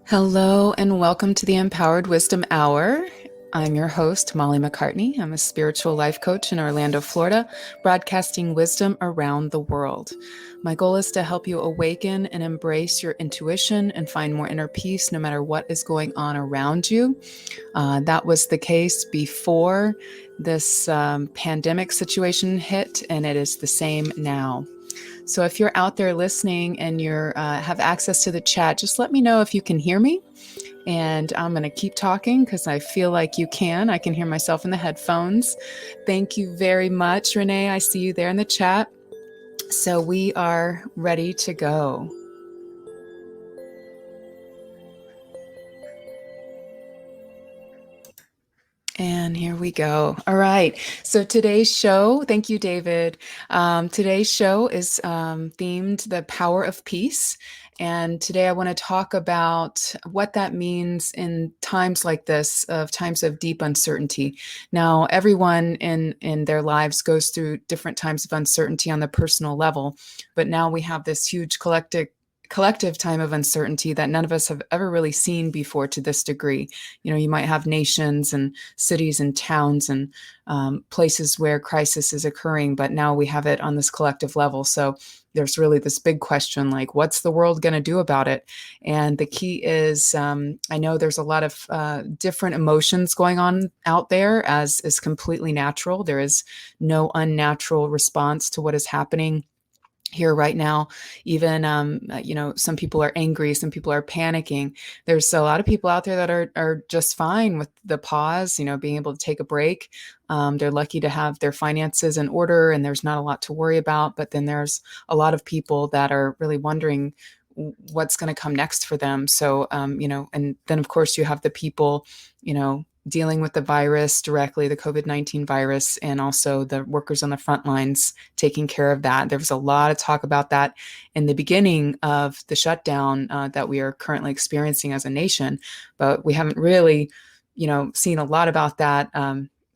Hello, and welcome to the Empowered Wisdom Hour. I'm your host, Molly MacCartney. I'm a spiritual life coach in Orlando, Florida, broadcasting wisdom around the world. My goal is to help you awaken and embrace your intuition and find more inner peace no matter what is going on around you. That was the case before this pandemic situation hit, and it is the same now. So if you're out there listening and you have access to the chat, just let me know if you can hear me. And I'm going to keep talking because I feel like you can. I can hear myself in the headphones. Thank you very much, Renee. I see you there in the chat. So we are ready to go. And here we go. All right. So today's show, thank you, David. Today's show is themed The Power of Peace. And today I want to talk about what that means in times like this, of times of deep uncertainty. Now, everyone in their lives goes through different times of uncertainty on the personal level, but now we have this huge collective time of uncertainty that none of us have ever really seen before to this degree. You know, you might have nations and cities and towns and places where crisis is occurring, but now we have it on this collective level. So there's really this big question, like, what's the world going to do about it? And the key is, I know there's a lot of different emotions going on out there, as is completely natural. There is no unnatural response to what is happening here right now. Even some people are angry, some people are panicking. There's a lot of people out there that are just fine with the pause, being able to take a break. They're lucky to have their finances in order and there's not a lot to worry about. But then there's a lot of people that are really wondering what's going to come next for them. So and then of course you have the people dealing with the virus directly, the COVID-19 virus, and also the workers on the front lines taking care of that. There was a lot of talk about that in the beginning of the shutdown that we are currently experiencing as a nation, but we haven't really, seen a lot about that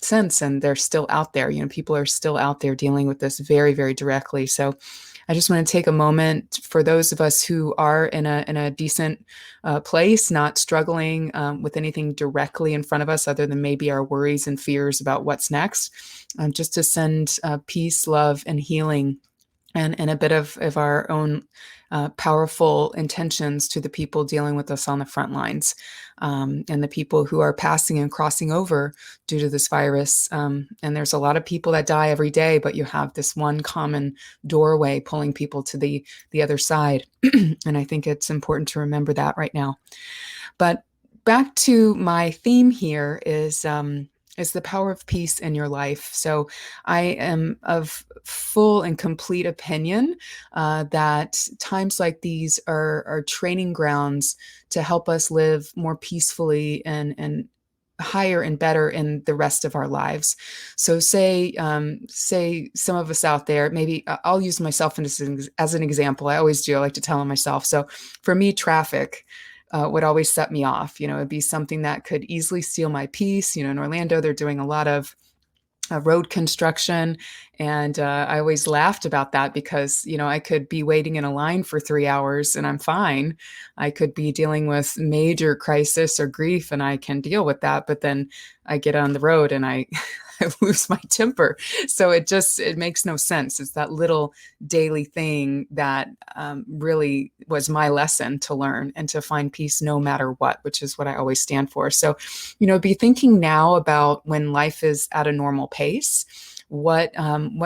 since, and they're still out there. People are still out there dealing with this very, very directly. So I just want to take a moment for those of us who are in a decent place, not struggling with anything directly in front of us other than maybe our worries and fears about what's next, just to send peace, love, and healing and a bit of our own powerful intentions to the people dealing with us on the front lines, and the people who are passing and crossing over due to this virus. And there's a lot of people that die every day, but you have this one common doorway pulling people to the other side. And I think it's important to remember that right now. But back to my theme here is the power of peace in your life. So I am of full and complete opinion that times like these are training grounds to help us live more peacefully and higher and better in the rest of our lives. So say some of us out there, maybe I'll use myself as an example. I always do. I like to tell on myself. So for me, traffic would always set me off. It'd be something that could easily steal my peace. In Orlando, they're doing a lot of road construction. And I always laughed about that because, I could be waiting in a line for 3 hours and I'm fine. I could be dealing with major crisis or grief and I can deal with that. But then I get on the road and I I lose my temper. So it makes no sense. It's that little daily thing that really was my lesson to learn and to find peace no matter what, which is what I always stand for. So, be thinking now about when life is at a normal pace, what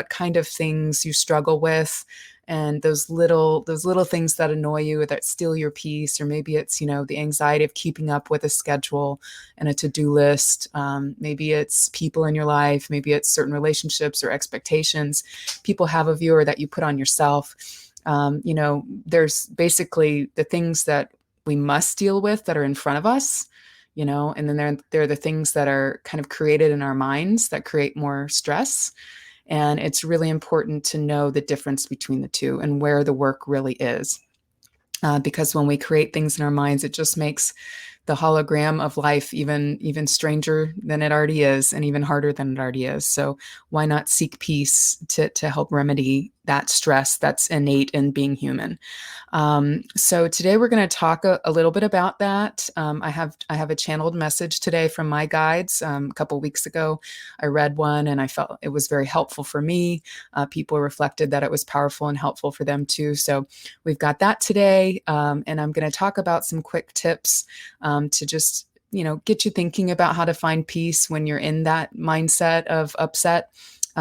kind of things you struggle with, and those little things that annoy you, that steal your peace, or maybe it's the anxiety of keeping up with a schedule and a to-do list. Maybe it's people in your life, maybe it's certain relationships or expectations people have of you or that you put on yourself. There's basically the things that we must deal with that are in front of us, and then there are the things that are kind of created in our minds that create more stress. And it's really important to know the difference between the two and where the work really is. Because when we create things in our minds, it just makes the hologram of life even stranger than it already is and even harder than it already is. So why not seek peace to help remedy that stress that's innate in being human. So today we're going to talk a little bit about that. I have a channeled message today from my guides. A couple weeks ago, I read one and I felt it was very helpful for me. People reflected that it was powerful and helpful for them too. So we've got that today, and I'm going to talk about some quick tips to just get you thinking about how to find peace when you're in that mindset of upset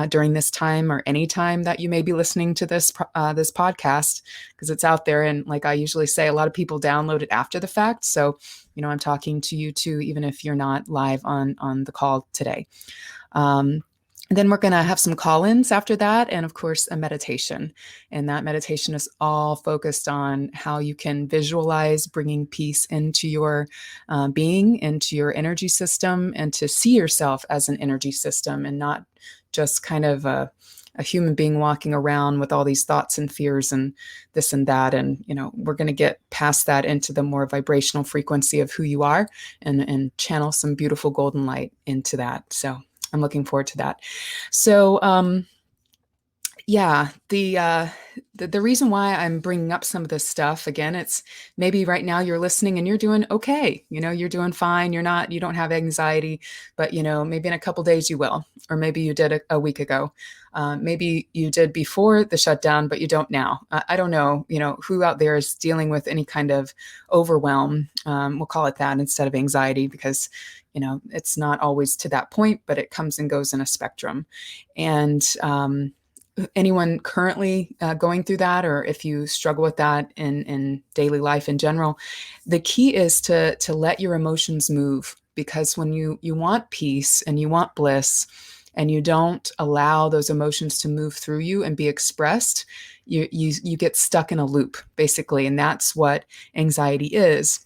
during this time or any time that you may be listening to this podcast, because it's out there. And like I usually say, a lot of people download it after the fact. So, I'm talking to you too, even if you're not live on the call today. Then we're going to have some call-ins after that, and of course, a meditation. And that meditation is all focused on how you can visualize bringing peace into your being, into your energy system, and to see yourself as an energy system and not just kind of a human being walking around with all these thoughts and fears and this and that. And, we're going to get past that into the more vibrational frequency of who you are and channel some beautiful golden light into that. So I'm looking forward to that. So, yeah, the reason why I'm bringing up some of this stuff again, it's maybe right now you're listening and you're doing okay. You're doing fine. You don't have anxiety, but maybe in a couple days you will, or maybe you did a week ago. Maybe you did before the shutdown, but you don't now. I don't know, who out there is dealing with any kind of overwhelm. We'll call it that instead of anxiety, because it's not always to that point, but it comes and goes in a spectrum. And anyone currently going through that, or if you struggle with that in daily life in general, the key is to let your emotions move, because when you want peace and you want bliss and you don't allow those emotions to move through you and be expressed, you get stuck in a loop, basically. And that's what anxiety is.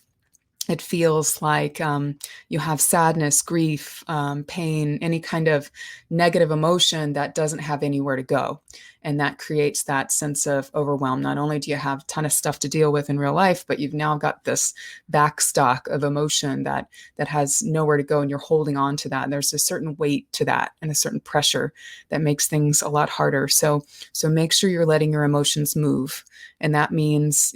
It feels like you have sadness, grief, pain, any kind of negative emotion that doesn't have anywhere to go. And that creates that sense of overwhelm. Not only do you have a ton of stuff to deal with in real life, but you've now got this backstock of emotion that has nowhere to go, and you're holding on to that. And there's a certain weight to that and a certain pressure that makes things a lot harder. So make sure you're letting your emotions move. And that means,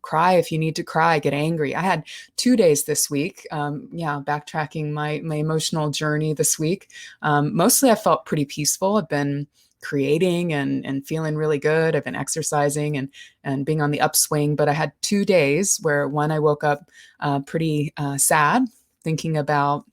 cry if you need to cry, get angry. I had 2 days this week. Backtracking my emotional journey this week. Mostly I felt pretty peaceful. I've been creating and feeling really good. I've been exercising and being on the upswing, but I had 2 days where one, I woke up pretty sad, thinking about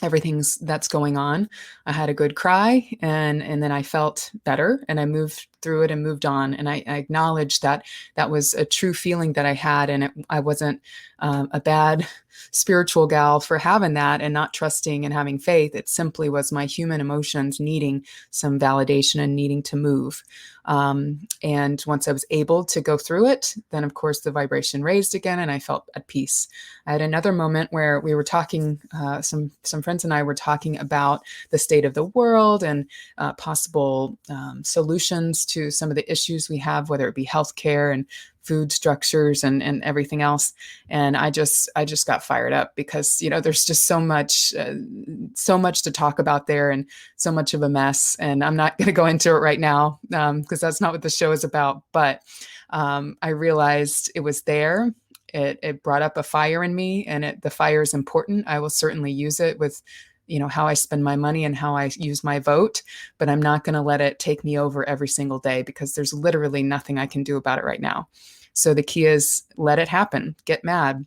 everything that's going on. I had a good cry, and then I felt better, and I moved through it and moved on. And I acknowledged that was a true feeling that I had, and I wasn't a bad spiritual gal for having that and not trusting and having faith. It simply was my human emotions needing some validation and needing to move. And once I was able to go through it, then of course the vibration raised again and I felt at peace. I had another moment where we were talking, some friends and I were talking about the state of the world and possible solutions to some of the issues we have, whether it be healthcare and food structures and everything else. And I just got fired up because, there's just so much to talk about there and so much of a mess. And I'm not going to go into it right now because that's not what the show is about. But I realized it was there. It brought up a fire in me, and the fire is important. I will certainly use it with how I spend my money and how I use my vote, but I'm not going to let it take me over every single day because there's literally nothing I can do about it right now. So the key is let it happen, get mad.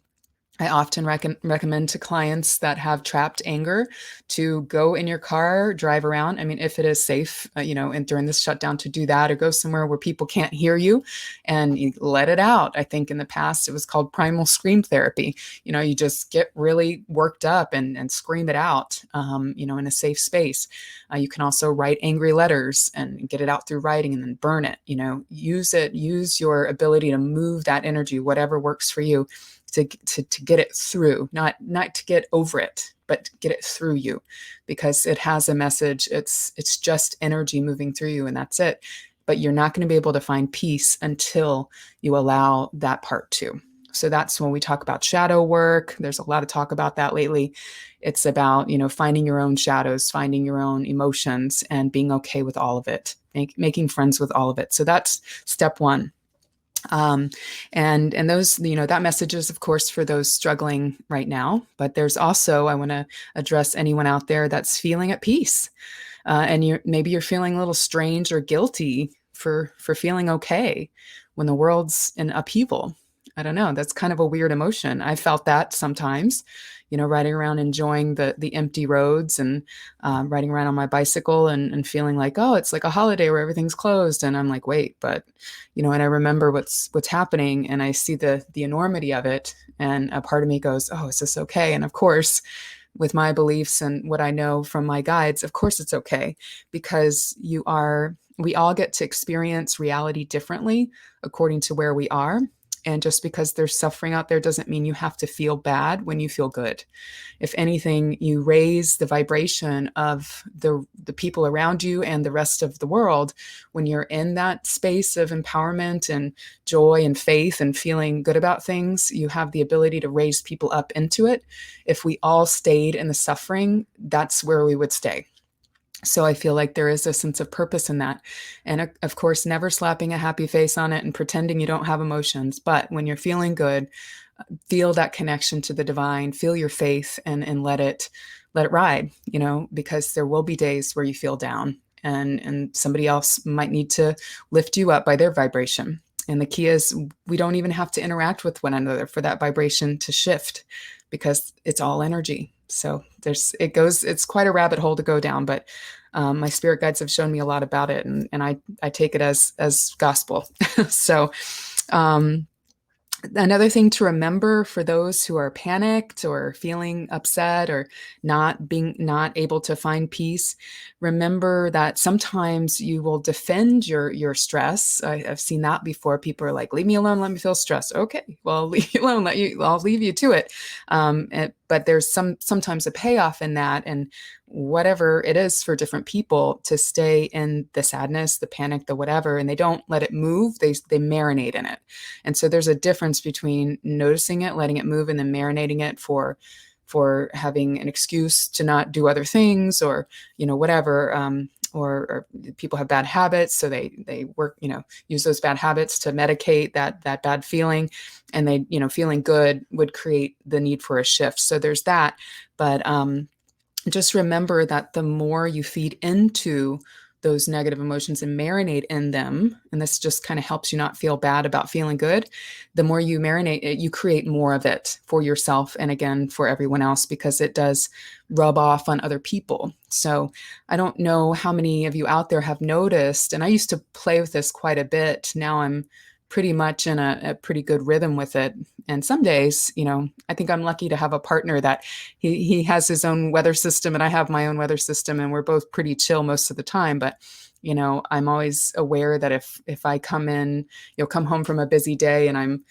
I often recommend to clients that have trapped anger to go in your car, drive around. I mean, if it is safe, and during this shutdown to do that, or go somewhere where people can't hear you and you let it out. I think in the past it was called primal scream therapy. You just get really worked up and scream it out, in a safe space. You can also write angry letters and get it out through writing and then burn it. Use your ability to move that energy, whatever works for you, to get it through, not to get over it, but get it through you, because it has a message. It's just energy moving through you, and that's it. But you're not going to be able to find peace until you allow that part too. So that's when we talk about shadow work. There's a lot of talk about that lately. It's about, finding your own shadows, finding your own emotions, and being okay with all of it. making friends with all of it. So that's step one. Um, and those, that message is, of course, for those struggling right now. But there's also, I want to address anyone out there that's feeling at peace, and maybe you're feeling a little strange or guilty for feeling okay when the world's in upheaval. I don't know. That's kind of a weird emotion. I felt that sometimes, riding around enjoying the empty roads, and riding around on my bicycle, and feeling like, oh, it's like a holiday where everything's closed. And I'm like, wait, but, and I remember what's happening, and I see the enormity of it. And a part of me goes, oh, is this okay? And of course, with my beliefs and what I know from my guides, of course it's okay, because we all get to experience reality differently according to where we are. And just because there's suffering out there doesn't mean you have to feel bad when you feel good. If anything, you raise the vibration of the people around you and the rest of the world when you're in that space of empowerment and joy and faith and feeling good about things. You have the ability to raise people up into it. If we all stayed in the suffering, that's where we would stay. So I feel like there is a sense of purpose in that. And of course, never slapping a happy face on it and pretending you don't have emotions. But when you're feeling good, feel that connection to the divine, feel your faith, and let it ride, because there will be days where you feel down, and somebody else might need to lift you up by their vibration. And the key is, we don't even have to interact with one another for that vibration to shift, because it's all energy. So it's quite a rabbit hole to go down, but my spirit guides have shown me a lot about it, and I take it as gospel. So, another thing to remember for those who are panicked or feeling upset or not able to find peace, remember that sometimes you will defend your stress. I've seen that before. People are like, leave me alone, let me feel stressed. Okay, well, leave you alone, I'll leave you to it. But there's sometimes a payoff in that, and whatever it is for different people, to stay in the sadness, the panic, the whatever, and they don't let it move. They marinate in it. And so there's a difference between noticing it, letting it move, and then marinating it for having an excuse to not do other things, or whatever. Or people have bad habits, so they work, use those bad habits to medicate that bad feeling, and they, feeling good would create the need for a shift. So there's that. But just remember that the more you feed into those negative emotions and marinate in them, and this just kind of helps you not feel bad about feeling good, the more you marinate it, you create more of it for yourself, and again, for everyone else, because it does rub off on other people. So I don't know how many of you out there have noticed, and I used to play with this quite a bit. Now I'm pretty much in a pretty good rhythm with it. And some days, I think I'm lucky to have a partner that he has his own weather system and I have my own weather system, and we're both pretty chill most of the time. But, I'm always aware that if I come home from a busy day and I'm,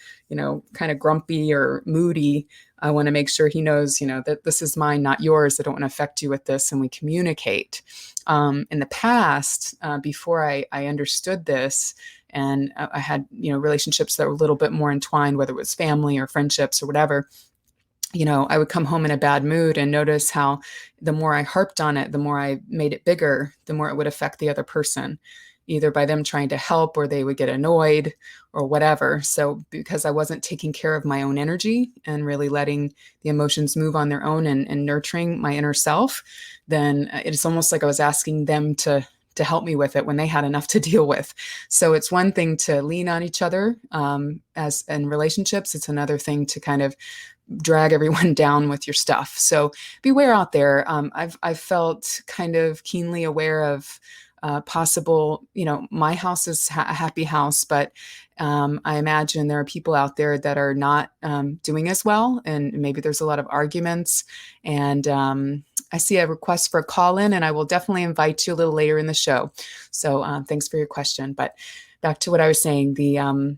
kind of grumpy or moody, I want to make sure he knows, that this is mine, not yours. I don't want to affect you with this. And we communicate. In the past, before I understood this, and I had, relationships that were a little bit more entwined, whether it was family or friendships or whatever, I would come home in a bad mood and notice how the more I harped on it, the more I made it bigger, the more it would affect the other person, either by them trying to help or they would get annoyed or whatever. So because I wasn't taking care of my own energy and really letting the emotions move on their own, and nurturing my inner self, then it's almost like I was asking them to help me with it when they had enough to deal with. So it's one thing to lean on each other as in relationships. It's another thing to kind of drag everyone down with your stuff. So beware out there. I've felt kind of keenly aware of possible, my house is a happy house, but I imagine there are people out there that are not doing as well. And maybe there's a lot of arguments. And I see a request for a call in, and I will definitely invite you a little later in the show. So thanks for your question. But back to what I was saying, I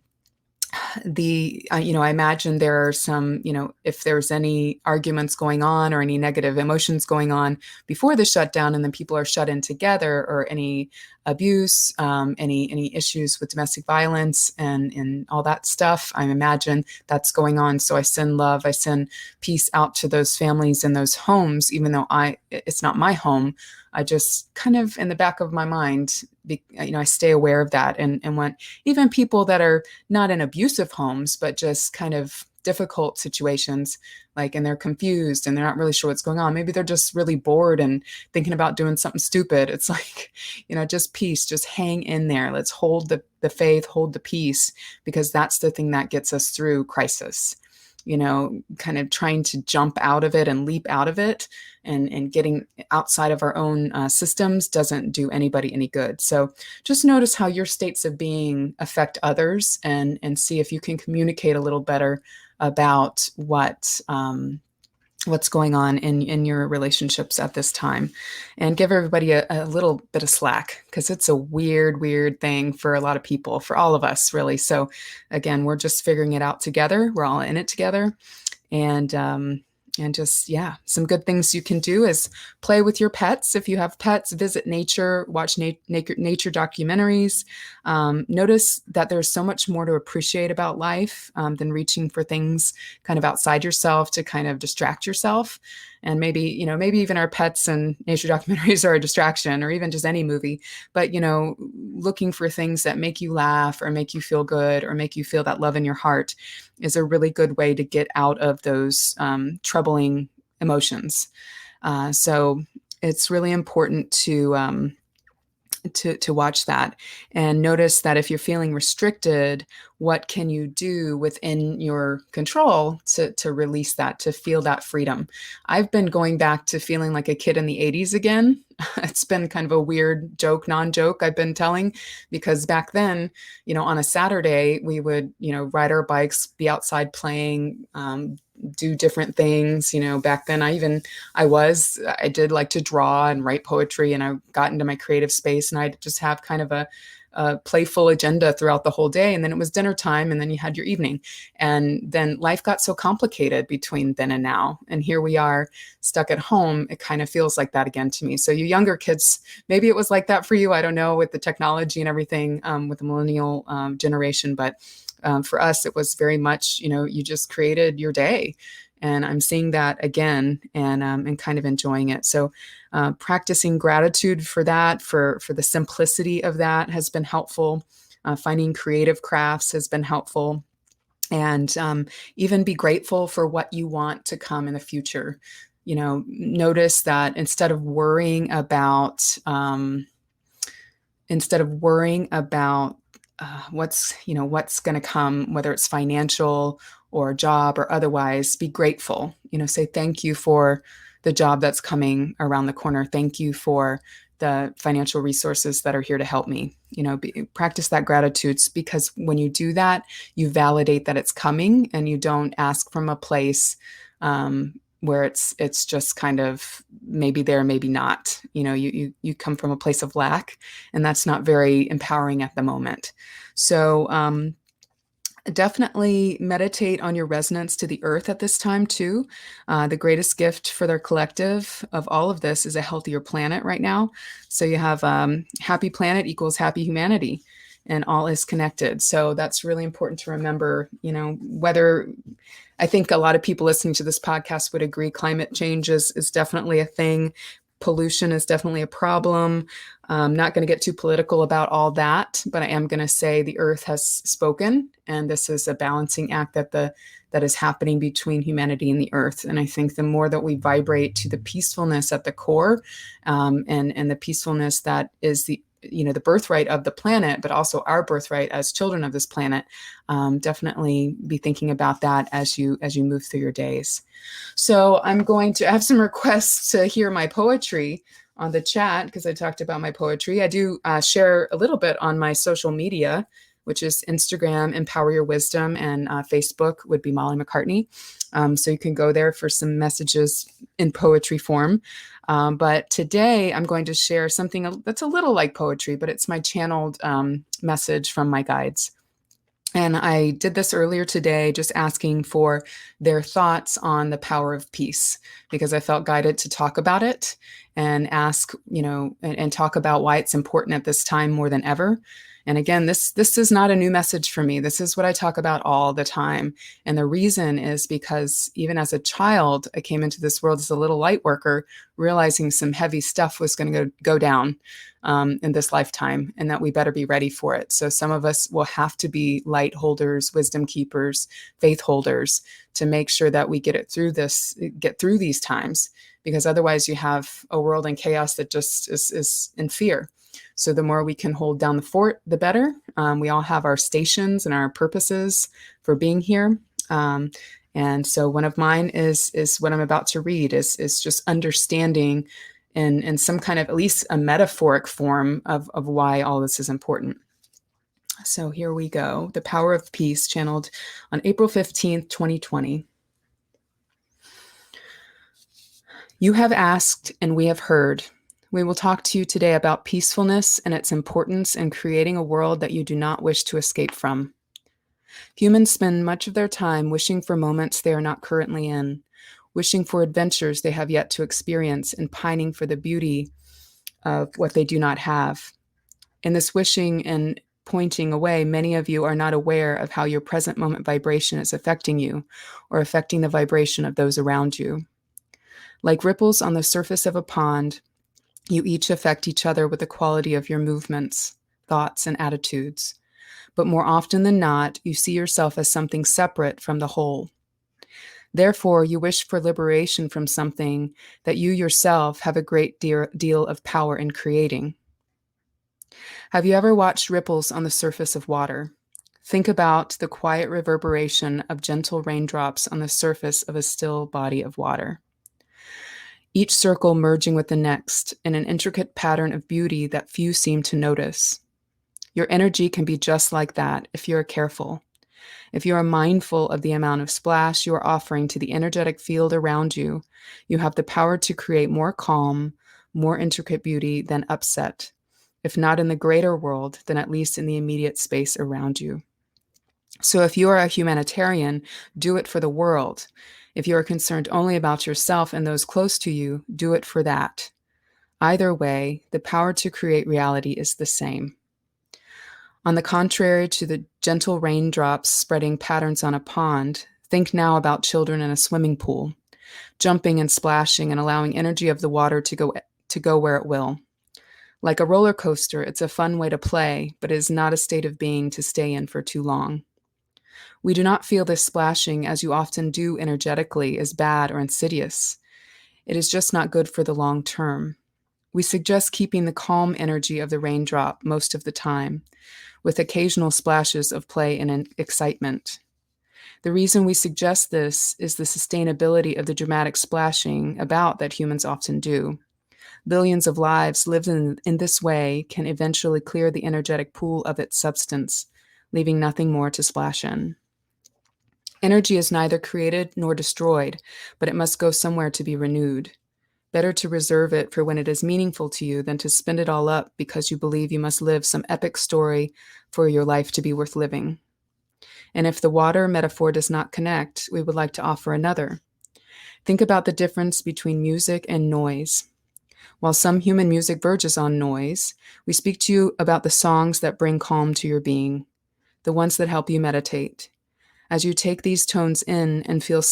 imagine there are some, if there's any arguments going on or any negative emotions going on before the shutdown, and then people are shut in together, or any abuse, any issues with domestic violence and all that stuff. I imagine that's going on. So I send love, I send peace out to those families and those homes, even though it's not my home. I just kind of in the back of my mind, I stay aware of that and want even people that are not in abusive homes, but just kind of difficult situations, like, and they're confused and they're not really sure what's going on. Maybe they're just really bored and thinking about doing something stupid. It's like, just peace, just hang in there. Let's hold the faith, hold the peace, because that's the thing that gets us through crisis. Kind of trying to jump out of it and leap out of it and getting outside of our own systems doesn't do anybody any good. So just notice how your states of being affect others and see if you can communicate a little better about what's going on in your relationships at this time, and give everybody a little bit of slack, because it's a weird thing for a lot of people, for all of us, really. So again, we're just figuring it out together. We're all in it together. And just, yeah, some good things you can do is play with your pets. If you have pets, visit nature, watch nature documentaries. Notice that there's so much more to appreciate about life than reaching for things kind of outside yourself to kind of distract yourself. And maybe even our pets and nature documentaries are a distraction, or even just any movie. But, looking for things that make you laugh or make you feel good or make you feel that love in your heart is a really good way to get out of those troubling emotions. So it's really important to watch that and notice that if you're feeling restricted, what can you do within your control to release that, to feel that freedom? I've been going back to feeling like a kid in the 80s again. It's been kind of a weird non-joke I've been telling, because back then, on a Saturday, we would, ride our bikes, be outside playing, do different things. Back then I did like to draw and write poetry, and I got into my creative space, and I'd just have kind of a playful agenda throughout the whole day. And then it was dinner time, and then you had your evening. And then life got so complicated between then and now. And here we are stuck at home. It kind of feels like that again to me. So you younger kids, maybe it was like that for you. I don't know, with the technology and everything, with the millennial generation. But for us, it was very much, you just created your day. And I'm seeing that again and kind of enjoying it. So practicing gratitude for that, for the simplicity of that has been helpful. Finding creative crafts has been helpful. And even be grateful for what you want to come in the future. Notice that instead of worrying about what's going to come, whether it's financial or a job or otherwise, be grateful. Say thank you for the job that's coming around the corner. Thank you for the financial resources that are here to help me. Practice that gratitude, because when you do that, you validate that it's coming, and you don't ask from a place where it's just kind of maybe there, maybe not. You come from a place of lack, and that's not very empowering at the moment. So definitely meditate on your resonance to the earth at this time too. The greatest gift for their collective of all of this is a healthier planet right now. So you have happy planet equals happy humanity, and all is connected. So that's really important to remember. Whether I think a lot of people listening to this podcast would agree climate change is definitely a thing. Pollution is definitely a problem. I'm not going to get too political about all that, but I am going to say the earth has spoken, and this is a balancing act that is happening between humanity and the earth. And I think the more that we vibrate to the peacefulness at the core, and the peacefulness that is the birthright of the planet, but also our birthright as children of this planet, definitely be thinking about that as you move through your days. So I'm going to have some requests to hear my poetry on the chat, because I talked about my poetry. I do share a little bit on my social media, which is Instagram, Empower Your Wisdom, and Facebook would be Molly MacCartney. So you can go there for some messages in poetry form. But today I'm going to share something that's a little like poetry, but it's my channeled message from my guides. And I did this earlier today, just asking for their thoughts on the power of peace, because I felt guided to talk about it and ask, and talk about why it's important at this time more than ever. And again, this is not a new message for me. This is what I talk about all the time. And the reason is because even as a child, I came into this world as a little light worker, realizing some heavy stuff was going to go down in this lifetime, and that we better be ready for it. So some of us will have to be light holders, wisdom keepers, faith holders, to make sure that we get through these times, because otherwise you have a world in chaos that just is in fear. So the more we can hold down the fort, the better. We all have our stations and our purposes for being here. And so one of mine is what I'm about to read is just understanding in some kind of, at least a metaphoric form of why all this is important. So here we go. The Power of Peace, channeled on April 15th, 2020. You have asked and we have heard. We will talk to you today about peacefulness and its importance in creating a world that you do not wish to escape from. Humans spend much of their time wishing for moments they are not currently in, wishing for adventures they have yet to experience, and pining for the beauty of what they do not have. In this wishing and pointing away, many of you are not aware of how your present moment vibration is affecting you or affecting the vibration of those around you. Like ripples on the surface of a pond, you each affect each other with the quality of your movements, thoughts, and attitudes. But more often than not, you see yourself as something separate from the whole. Therefore, you wish for liberation from something that you yourself have a great deal of power in creating. Have you ever watched ripples on the surface of water? Think about the quiet reverberation of gentle raindrops on the surface of a still body of water. Each circle merging with the next in an intricate pattern of beauty that few seem to notice. Your energy can be just like that if you are careful. If you are mindful of the amount of splash you are offering to the energetic field around you, you have the power to create more calm, more intricate beauty than upset, if not in the greater world, then at least in the immediate space around you. So if you are a humanitarian, do it for the world. If you are concerned only about yourself and those close to you, do it for that. Either way, the power to create reality is the same. On the contrary to the gentle raindrops spreading patterns on a pond, think now about children in a swimming pool, jumping and splashing and allowing energy of the water to go where it will. Like a roller coaster, it's a fun way to play, but it is not a state of being to stay in for too long. We do not feel this splashing, as you often do energetically, as bad or insidious. It is just not good for the long term. We suggest keeping the calm energy of the raindrop most of the time, with occasional splashes of play and excitement. The reason we suggest this is the sustainability of the dramatic splashing about that humans often do. Billions of lives lived in this way can eventually clear the energetic pool of its substance, leaving nothing more to splash in. Energy is neither created nor destroyed, but it must go somewhere to be renewed. Better to reserve it for when it is meaningful to you than to spend it all up because you believe you must live some epic story for your life to be worth living. And if the water metaphor does not connect, we would like to offer another. Think about the difference between music and noise. While some human music verges on noise, we speak to you about the songs that bring calm to your being, the ones that help you meditate. As you take these tones in and feel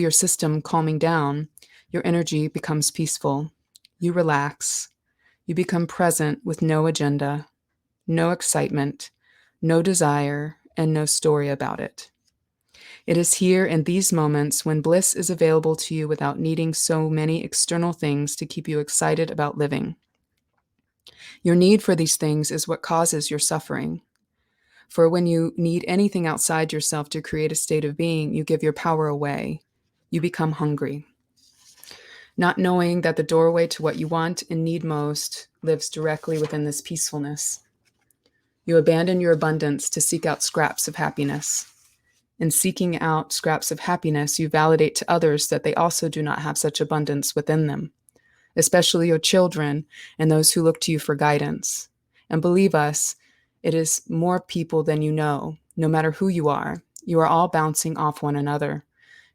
your system calming down, your energy becomes peaceful. You relax. You become present with no agenda, no excitement, no desire, and no story about it. It is here in these moments when bliss is available to you without needing so many external things to keep you excited about living. Your need for these things is what causes your suffering. For when you need anything outside yourself to create a state of being, you give your power away. You become hungry. Not knowing that the doorway to what you want and need most lives directly within this peacefulness. You abandon your abundance to seek out scraps of happiness. In seeking out scraps of happiness, you validate to others that they also do not have such abundance within them, especially your children and those who look to you for guidance. And believe us, it is more people than you know, No matter who you are all bouncing off one another,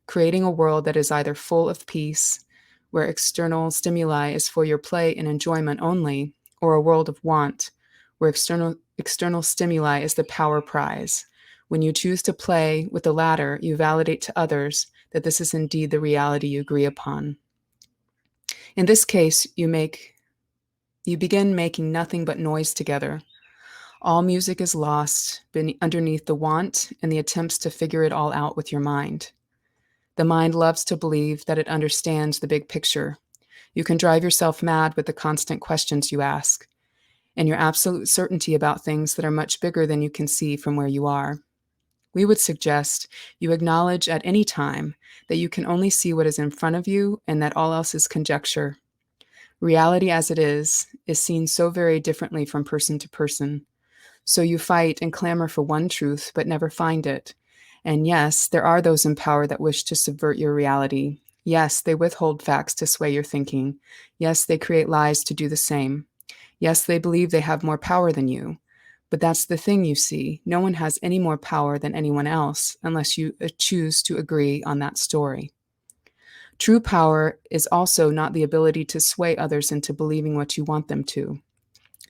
creating a world that is either full of peace, where external stimuli is for your play and enjoyment only, or a world of want, where external stimuli is the power prize. When you choose to play with the latter, you validate to others that this is indeed the reality you agree upon. In this case, you begin making nothing but noise together. All music is lost underneath the want and the attempts to figure it all out with your mind. The mind loves to believe that it understands the big picture. You can drive yourself mad with the constant questions you ask, and your absolute certainty about things that are much bigger than you can see from where you are. We would suggest you acknowledge at any time that you can only see what is in front of you and that all else is conjecture. Reality as it is seen so very differently from person to person. So you fight and clamor for one truth, but never find it. And yes, there are those in power that wish to subvert your reality. Yes, they withhold facts to sway your thinking. Yes, they create lies to do the same. Yes, they believe they have more power than you. But that's the thing, you see. No one has any more power than anyone else unless you choose to agree on that story. True power is also not the ability to sway others into believing what you want them to.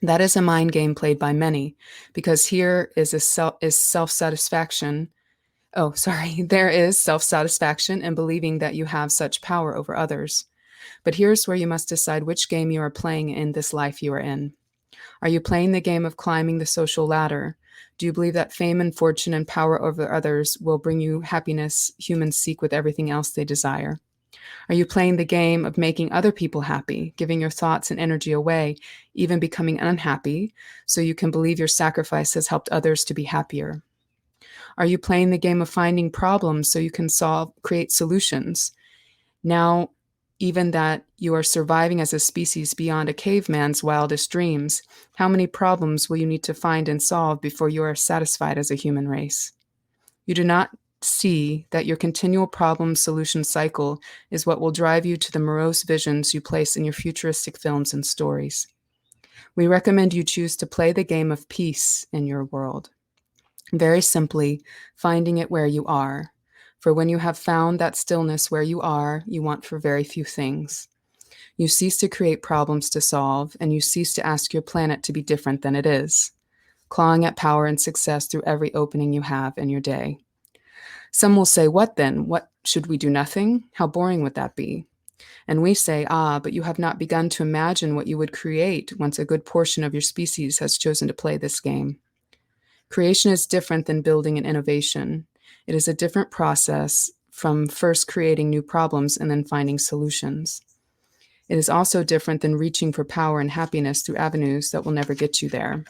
That is a mind game played by many, because here is self-satisfaction. Oh, sorry. There is self-satisfaction in believing that you have such power over others. But here's where you must decide which game you are playing in this life you are in. Are you playing the game of climbing the social ladder? Do you believe that fame and fortune and power over others will bring you happiness humans seek with everything else they desire? Are you playing the game of making other people happy, giving your thoughts and energy away, even becoming unhappy, so you can believe your sacrifice has helped others to be happier? Are you playing the game of finding problems so you can create solutions? Now, even that you are surviving as a species beyond a caveman's wildest dreams, how many problems will you need to find and solve before you are satisfied as a human race? You do not see that your continual problem-solution cycle is what will drive you to the morose visions you place in your futuristic films and stories. We recommend you choose to play the game of peace in your world. Very simply, finding it where you are. For when you have found that stillness where you are, you want for very few things. You cease to create problems to solve, and you cease to ask your planet to be different than it is, clawing at power and success through every opening you have in your day. Some will say, what then? What, should we do nothing? How boring would that be? And we say, but you have not begun to imagine what you would create once a good portion of your species has chosen to play this game. Creation is different than building and innovation. It is a different process from first creating new problems and then finding solutions. It is also different than reaching for power and happiness through avenues that will never get you there.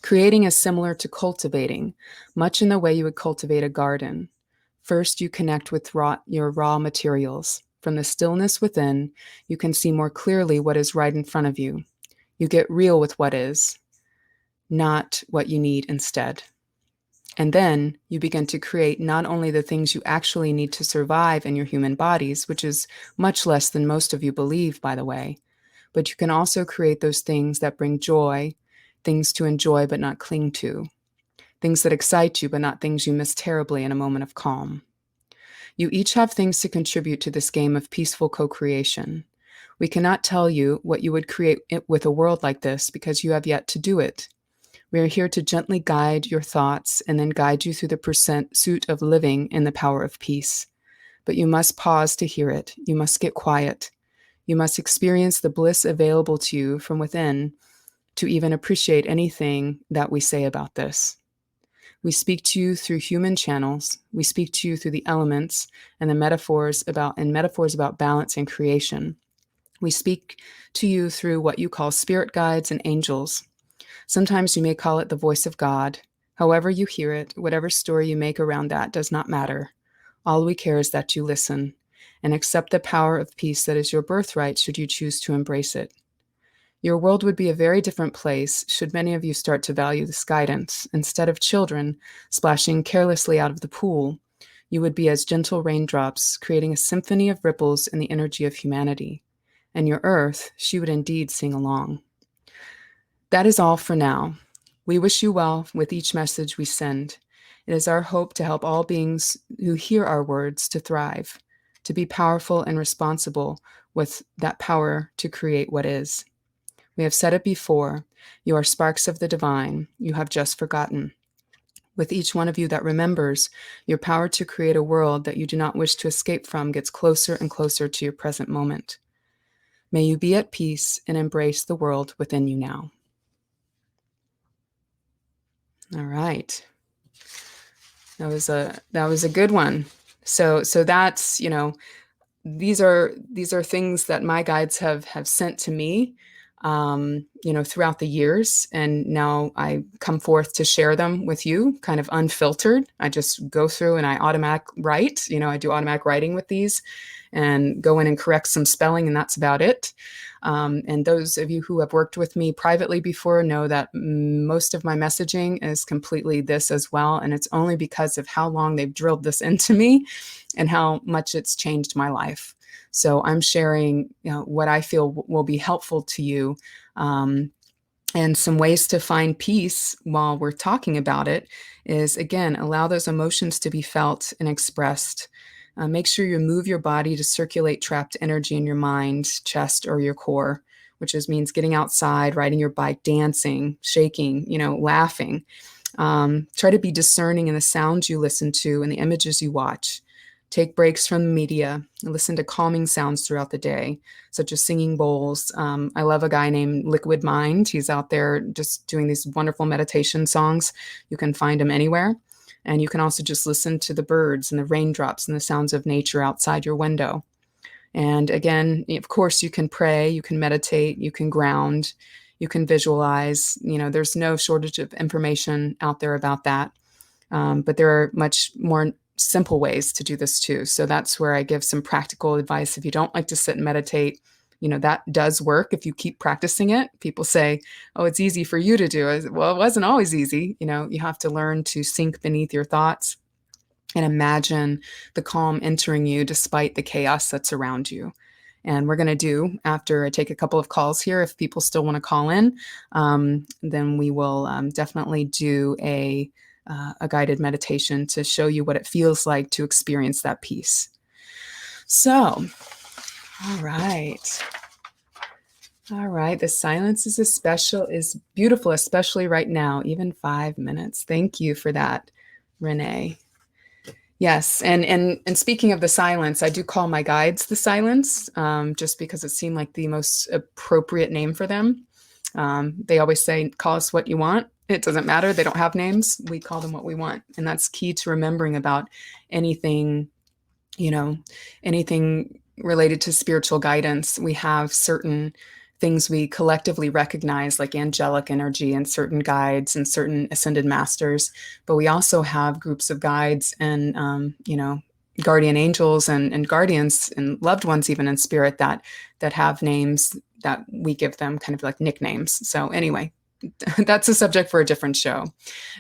Creating is similar to cultivating, much in the way you would cultivate a garden. First, you connect with your raw materials. From the stillness within, you can see more clearly what is right in front of you. You get real with what is, not what you need instead. And then you begin to create not only the things you actually need to survive in your human bodies, which is much less than most of you believe, by the way, but you can also create those things that bring joy, things to enjoy but not cling to, things that excite you but not things you miss terribly in a moment of calm. You each have things to contribute to this game of peaceful co-creation. We cannot tell you what you would create with a world like this because you have yet to do it. We are here to gently guide your thoughts and then guide you through the pursuit of living in the power of peace. But you must pause to hear it. You must get quiet. You must experience the bliss available to you from within to even appreciate anything that we say about this. We speak to you through human channels. We speak to you through the elements and the metaphors about balance and creation. We speak to you through what you call spirit guides and angels. Sometimes you may call it the voice of God. However you hear it, whatever story you make around that does not matter. All we care is that you listen and accept the power of peace that is your birthright should you choose to embrace it. Your world would be a very different place should many of you start to value this guidance. Instead of children splashing carelessly out of the pool, you would be as gentle raindrops, creating a symphony of ripples in the energy of humanity. And your earth, she would indeed sing along. That is all for now. We wish you well with each message we send. It is our hope to help all beings who hear our words to thrive, to be powerful and responsible with that power to create what is. We have said it before. You are sparks of the divine. You have just forgotten. With each one of you that remembers, your power to create a world that you do not wish to escape from gets closer and closer to your present moment. May you be at peace and embrace the world within you now. All right. That was a good one. So that's, these are things that my guides have sent to me, throughout the years, and now I come forth to share them with you, kind of unfiltered. I just go through and I automatic write. I do automatic writing with these, and go in and correct some spelling, and that's about it. And those of you who have worked with me privately before know that most of my messaging is completely this as well, and it's only because of how long they've drilled this into me and how much it's changed my life. So I'm sharing, what I feel will be helpful to you, and some ways to find peace while we're talking about it is, again, allow those emotions to be felt and expressed. Make sure you move your body to circulate trapped energy in your mind, chest, or your core, which means getting outside, riding your bike, dancing, shaking, laughing. Try to be discerning in the sounds you listen to and the images you watch. Take breaks from the media and listen to calming sounds throughout the day, such as singing bowls. I love a guy named Liquid Mind. He's out there just doing these wonderful meditation songs. You can find him anywhere. And you can also just listen to the birds and the raindrops and the sounds of nature outside your window. And again, of course, you can pray, you can meditate, you can ground, you can visualize. There's no shortage of information out there about that. But there are much more simple ways to do this too. So that's where I give some practical advice. If you don't like to sit and meditate, that does work if you keep practicing it. People say, oh, it's easy for you to do. Well, it wasn't always easy. You have to learn to sink beneath your thoughts and imagine the calm entering you despite the chaos that's around you. And we're going to do, after I take a couple of calls here, if people still want to call in, then we will definitely do a guided meditation to show you what it feels like to experience that peace. So, all right. The silence is beautiful, especially right now, even 5 minutes. Thank you for that, Renee. Yes, and speaking of the silence, I do call my guides the silence, just because it seemed like the most appropriate name for them. They always say, call us what you want. It doesn't matter. They don't have names. We call them what we want. And that's key to remembering about anything, anything related to spiritual guidance. We have certain things we collectively recognize, like angelic energy and certain guides and certain ascended masters. But we also have groups of guides and, guardian angels and guardians and loved ones, even in spirit, that have names that we give them, kind of like nicknames. So anyway, that's a subject for a different show.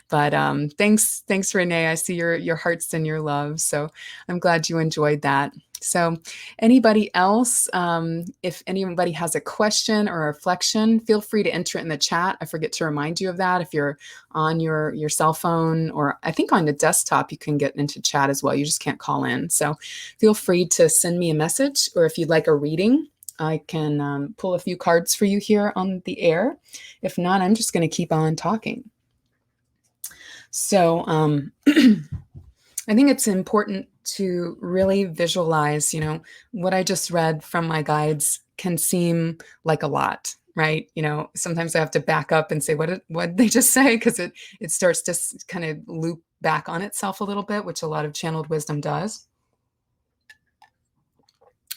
But thanks, Renee. I see your hearts and your love. So I'm glad you enjoyed that. So anybody else, if anybody has a question or a reflection, feel free to enter it in the chat. I forget to remind you of that. If you're on your cell phone, or I think on the desktop, you can get into chat as well. You just can't call in. So feel free to send me a message, or if you'd like a reading, I can pull a few cards for you here on the air. If not, I'm just going to keep on talking. So I think it's important to really visualize, what I just read from my guides can seem like a lot, right? Sometimes I have to back up and say, what did they just say? Because it starts to kind of loop back on itself a little bit, which a lot of channeled wisdom does.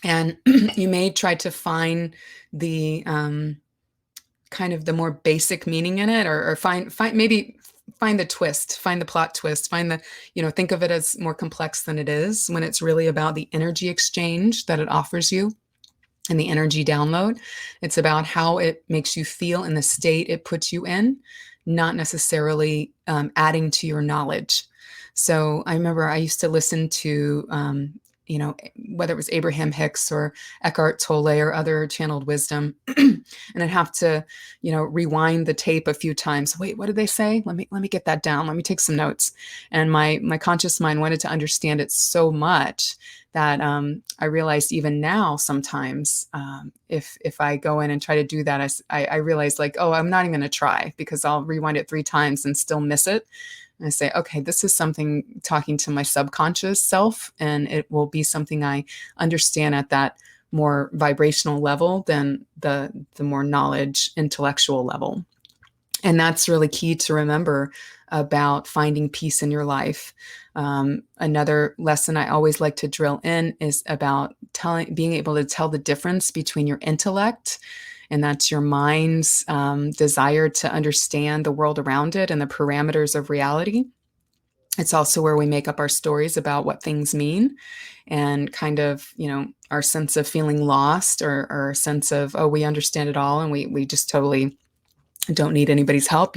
And you may try to find the kind of the more basic meaning in it, or find the twist, find the plot twist, find the, think of it as more complex than it is, when it's really about the energy exchange that it offers you and the energy download. It's about how it makes you feel in the state it puts you in, not necessarily adding to your knowledge. So I remember I used to listen to whether it was Abraham Hicks or Eckhart Tolle or other channeled wisdom, and I'd have to, rewind the tape a few times. Wait, what did they say? Let me get that down. Let me take some notes. And my conscious mind wanted to understand it so much that I realized even now sometimes if I go in and try to do that, I realize like, oh, I'm not even going to try because I'll rewind it 3 times and still miss it. And I say, okay, this is something talking to my subconscious self, and it will be something I understand at that more vibrational level than the more knowledge intellectual level. And that's really key to remember about finding peace in your life. Another lesson I always like to drill in is about being able to tell the difference between your intellect, and that's your mind's desire to understand the world around it and the parameters of reality. It's also where we make up our stories about what things mean, and kind of, our sense of feeling lost, or a sense of, oh, we understand it all and we just totally don't need anybody's help.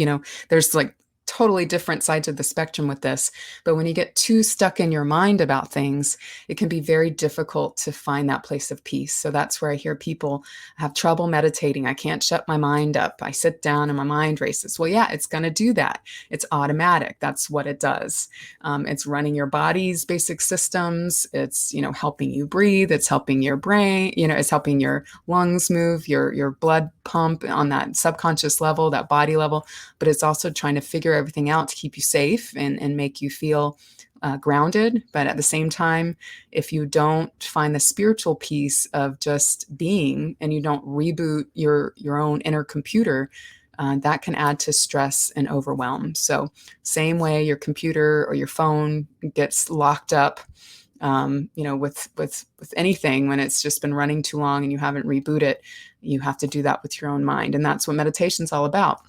There's like totally different sides of the spectrum with this. But when you get too stuck in your mind about things, it can be very difficult to find that place of peace. So that's where I hear people have trouble meditating. I can't shut my mind up. I sit down and my mind races. Well, yeah, it's going to do that. It's automatic. That's what it does. It's running your body's basic systems. It's, helping you breathe. It's helping your brain, it's helping your lungs move, your blood pump on that subconscious level, that body level. But it's also trying to figure everything out to keep you safe and make you feel grounded. But at the same time, if you don't find the spiritual piece of just being, and you don't reboot your own inner computer, that can add to stress and overwhelm. So same way your computer or your phone gets locked up, with anything, when it's just been running too long and you haven't rebooted it, you have to do that with your own mind. And that's what meditation's all about.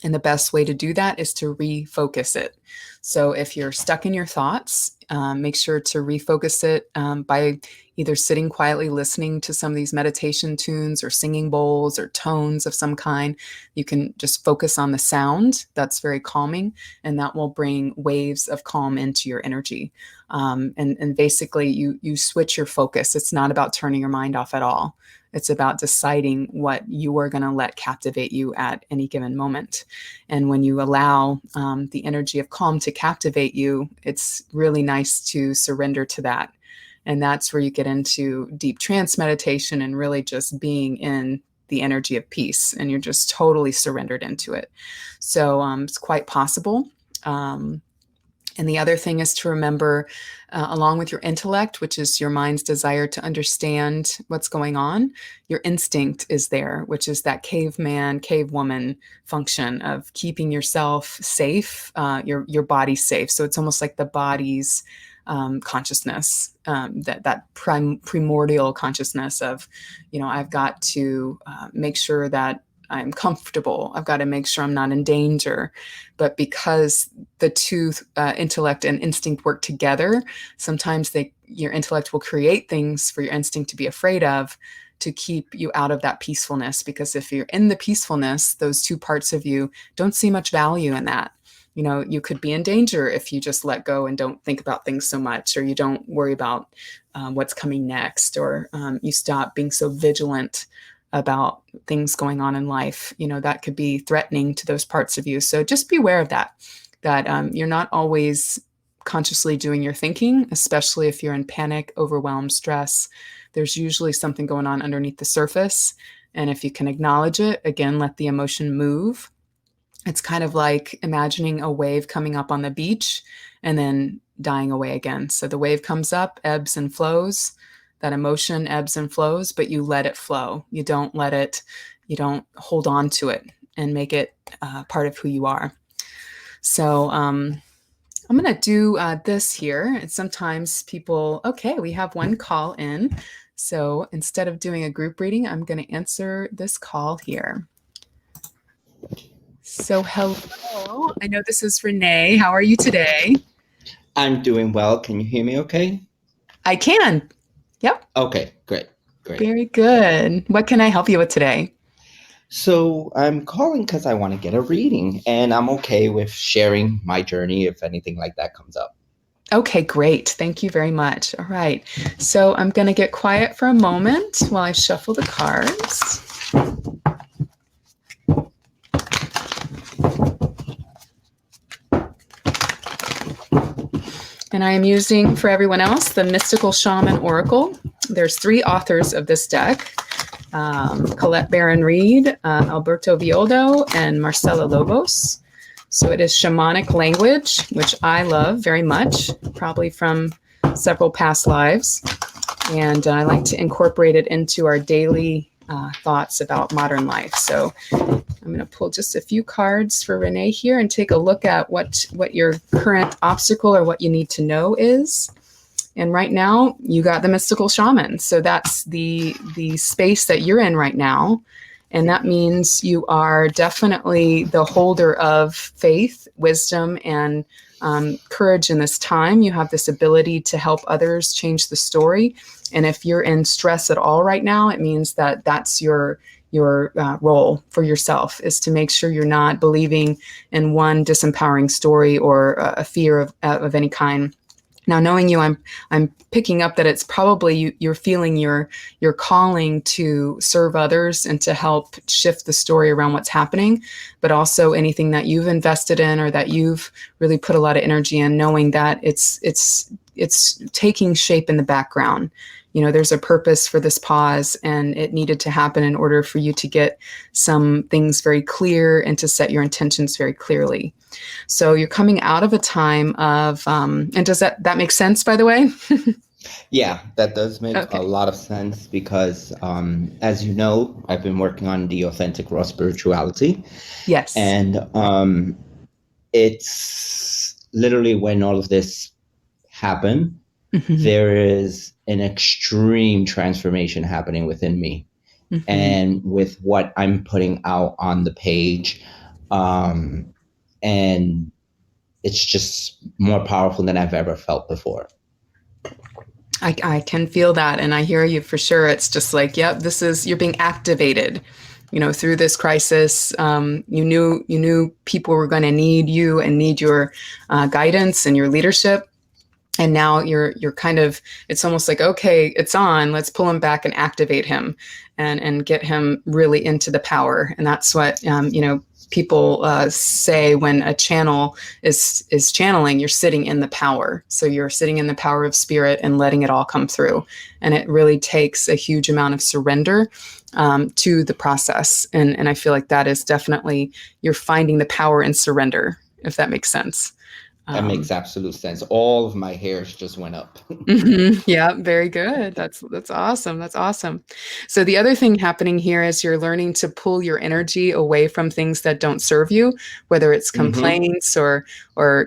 And the best way to do that is to refocus it. So if you're stuck in your thoughts, make sure to refocus it by either sitting quietly listening to some of these meditation tunes, or singing bowls or tones of some kind. You can just focus on the sound. That's very calming, and that will bring waves of calm into your energy. And basically, you switch your focus. It's not about turning your mind off at all. It's about deciding what you are going to let captivate you at any given moment. And when you allow the energy of calm to captivate you, it's really nice to surrender to that. And that's where you get into deep trance meditation and really just being in the energy of peace. And you're just totally surrendered into it. So it's quite possible. And the other thing is to remember, along with your intellect, which is your mind's desire to understand what's going on, your instinct is there, which is that caveman, cavewoman function of keeping yourself safe, your body safe. So it's almost like the body's consciousness, that primordial consciousness of, I've got to make sure that I'm comfortable. I've got to make sure I'm not in danger. But because the two, intellect and instinct, work together, sometimes your intellect will create things for your instinct to be afraid of, to keep you out of that peacefulness. Because if you're in the peacefulness, those two parts of you don't see much value in that. You could be in danger if you just let go and don't think about things so much, or you don't worry about what's coming next, or you stop being so vigilant about things going on in life. That could be threatening to those parts of you. So just be aware of that you're not always consciously doing your thinking, especially if you're in panic, overwhelm, stress. There's usually something going on underneath the surface. And if you can acknowledge it, again, let the emotion move. It's kind of like imagining a wave coming up on the beach and then dying away again. So the wave comes up, ebbs and flows. That emotion ebbs and flows, but you let it flow. You don't hold on to it and make it part of who you are. So I'm going to do this here. And sometimes people, okay, we have one call in. So instead of doing a group reading, I'm going to answer this call here. So hello, I know this is Renee. How are you today? I'm doing well. Can you hear me okay? I can. Yep. Okay, great. Very good. What can I help you with today? So I'm calling because I want to get a reading, and I'm okay with sharing my journey if anything like that comes up. Okay, great. Thank you very much. All right. So I'm going to get quiet for a moment while I shuffle the cards. And I am using, for everyone else, the Mystical Shaman Oracle. There's 3 authors of this deck, Colette Baron-Reed, Alberto Villoldo, and Marcela Lobos. So it is shamanic language, which I love very much, probably from several past lives. And I like to incorporate it into our daily thoughts about modern life. So I'm going to pull just a few cards for Renee here and take a look at what your current obstacle or what you need to know is. And right now, you got the mystical shaman. So that's the space that you're in right now. And that means you are definitely the holder of faith, wisdom, and courage in this time. You have this ability to help others change the story. And if you're in stress at all right now, it means that that's your role for yourself, is to make sure you're not believing in one disempowering story or a fear of any kind. Now, knowing you, I'm picking up that it's probably you're feeling your calling to serve others and to help shift the story around what's happening, but also anything that you've invested in or that you've really put a lot of energy in, knowing that it's taking shape in the background. You know, there's a purpose for this pause, and it needed to happen in order for you to get some things very clear and to set your intentions very clearly. So you're coming out of a time of, and does that make sense, by the way? Yeah, that does make Okay. a lot of sense because, as you know, I've been working on the authentic raw spirituality. Yes. And it's literally when all of this happened, Mm-hmm. there is an extreme transformation happening within me. Mm-hmm. And with what I'm putting out on the page, and it's just more powerful than I've ever felt before. I can feel that, and I hear you for sure. It's just like, yep, you're being activated. You know, through this crisis, you knew people were going to need you and need your guidance and your leadership. And now you're kind of, it's almost like, okay, it's on, let's pull him back and activate him and get him really into the power. And that's what, people say when a channel is channeling, you're sitting in the power. So you're sitting in the power of spirit and letting it all come through. And it really takes a huge amount of surrender to the process. And I feel like that is definitely, you're finding the power in surrender, if that makes sense. That makes absolute sense. All of my hairs just went up. Yeah, very good. That's awesome. That's awesome. So the other thing happening here is you're learning to pull your energy away from things that don't serve you, whether it's complaints or